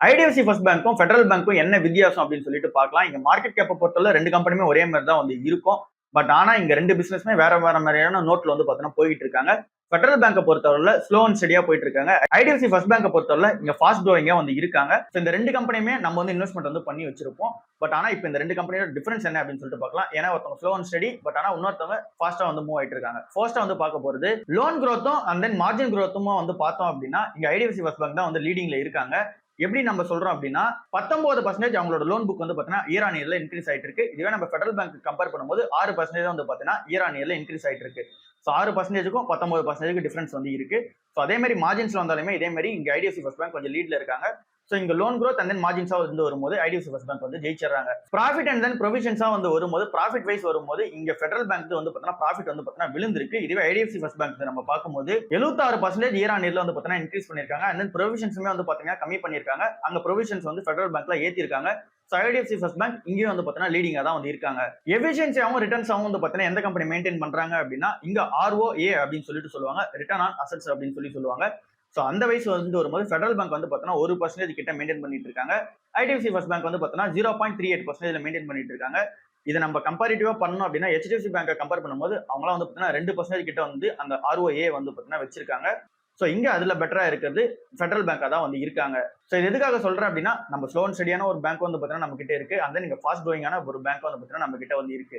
IDFC first பேங்க்கும் federal பேங்க்கும் என்ன வித்தியாசம் அப்படின்னு சொல்லிட்டு பார்க்கலாம். இங்க மார்க்கெட் கேப்பை பொறுத்தவரை 2 கம்பெனியுமே ஒரே மாதிரி தான் வந்து இருக்கும். பட் ஆனா இங்க 2 பிசினஸ்மே வேற வேற மாதிரியான நோட்ல வந்து பார்த்தீங்கன்னா போயிட்டு இருக்காங்க. ஃபெடரல் பேங்கை பொறுத்தவரையில ஸ்லோ அண்ட் ஸ்டடியா போயிட்டு இருக்காங்க. ஐடிஎஃப்சி ஃபர்ஸ்ட் பேங்கை பொறுத்தவரை இங்க ஃபாஸ்ட் க்ரோயிங்கா வந்து இருக்காங்க. இந்த 2 கம்பெனியுமே நம்ம வந்து இன்வெஸ்ட்மெண்ட் வந்து பண்ணி வச்சிருப்போம். பட் ஆனா இப்போ இந்த 2 கம்பெனியோட டிஃபரன்ஸ் என்ன அப்படின்னு சொல்லிட்டு பார்க்கலாம். ஏன்னா ஒருத்தவங்க ஸ்லோ அண்ட் ஸ்டடி, பட் ஆனா இன்னொருத்தவங்க ஃபாஸ்டா வந்து மூவ் ஆயிட்டு இருக்காங்க. ஃபர்ஸ்டா வந்து பார்க்க போறது லோன் growth-உம் அண்ட் தென் மார்ஜின் growth-உம் வந்து பார்த்தோம் அப்படின்னா இங்க ஐடிஎஃப்சி ஃபர்ஸ்ட் பேங்க் தான் வந்து லீடிங்ல இருக்காங்க. எப்படி நம்ம சொல்றோம் அப்படின்னா 19% அவங்களோட லோன் புக் வந்து பாத்தீங்கன்னா இயர் ஆன் இயர்ல இன்க்ரீஸ் ஆயிட்டு இருக்கு. இதுவே நம்ம ஃபெடரல் பேங்க் கம்பேர் பண்ணும்போது 6% வந்து பாத்தீங்கன்னா இயர் ஆன் இயர்ல இன்க்ரீஸ் ஆயிட்டு இருக்கு. ஸோ 6%க்கும் 19% டிஃபரன்ஸ் வந்து இருக்கு. ஸோ அதே மாதிரி மார்ஜின்ஸ்ல வந்தாலுமே இதே மாதிரி இங்க ஐடிஎஃப்சி ஃபர்ஸ்ட் பேங்க் கொஞ்சம் லீட்ல இருக்காங்க. ஸோ இங்க லோன் growth அண்ட் தென் மார்ஜின்ஸா வந்து வரும்போது ஐடிஎஃப்சி ஃபர்ஸ்ட் பேங்க் வந்து ஜெயிச்சிடறாங்க. ப்ராஃபிட் அண்ட் தென் ப்ரொவிஷன்ஸா வந்து வரும்போது ப்ராஃபிட் வைஸ் வரும்போது இங்க ஃபெடரல் பேங்க் வந்து பாத்தீங்கன்னா ப்ராஃபிட் வந்து பாத்தீங்கன்னா விழுந்திருக்கு. இதுவே ஐடிஎஃப்சி ஃபர்ஸ்ட் பேங்க் நம்ம பார்க்கும்போது 76% இயர் ஆன் இயர்ல வந்து பாத்தீங்கன்னா இன்க்ரீஸ் பண்ணிருக்காங்க. அண்ட் தென் ப்ரொவிஷன்ஸுமே வந்து பாத்தீங்கன்னா கம்மி பண்ணிருக்காங்க. அங்க ப்ரொவிஷன்ஸ் வந்து ஃபெடரல் பேங்க்ல ஏத்திருக்காங்க. ஸோ ஐடிஎஃப்சி ஃபர்ஸ்ட் பேங்க் இங்கேயும் வந்து பாத்தீங்கன்னா லீடிங்கா தான் வந்து இருக்காங்க. எஃபிஷியன்சியாவும் ரிட்டர்ன்ஸாவும் வந்து பாத்தீங்கன்னா எந்த கம்பெனி மெயின்டைன் பண்றாங்க அப்படின்னா இங்க ROA அப்படின்னு சொல்லிட்டு சொல்லுவாங்க, ரிட்டர்ன் ஆன் அசெட்ஸ் அப்படின்னு சொல்லி சொல்லுவாங்க. ஸோ அந்த வயசு வந்து வரும்போது ஃபெடரல் பேங்க் வந்து பார்த்தீங்கன்னா 1% கிட்ட மெயின்டைன் பண்ணிட்டு இருக்காங்க. ஐடிஎஃப்சி ஃபர்ஸ்ட் பேங்க் வந்து பார்த்தீங்கன்னா 0.38% மெயின்டைன் பண்ணிட்டு இருக்காங்க. இதை நம்ம கம்பேரிட்டிவா பண்ணோம் அப்படின்னா ஹெச்டிஎஃப்சி பேங்கை கம்பேர் பண்ணும்போது அவங்களாம் வந்து பார்த்தீங்கன்னா 2% கிட்ட வந்து அந்த ROA வந்து பார்த்தீங்கன்னா வச்சிருக்காங்க. ஸோ இங்க அதுல பெட்டரா இருக்கிறது ஃபெடரல் பேங்கா தான் வந்து இருக்காங்க. ஸோ இது எதுக்காக சொல்றேன் அப்படின்னா நம்ம ஸ்லோ அண்ட் ஸ்டடியான ஒரு பேங்க் வந்து பார்த்தீங்கன்னா நம்ம கிட்ட இருக்கு. அந்த நீங்க ஃபாஸ்ட் க்ரோயிங்கான ஒரு பேங்க் வந்து பார்த்தீங்கன்னா நம்ம கிட்ட வந்து இருக்கு.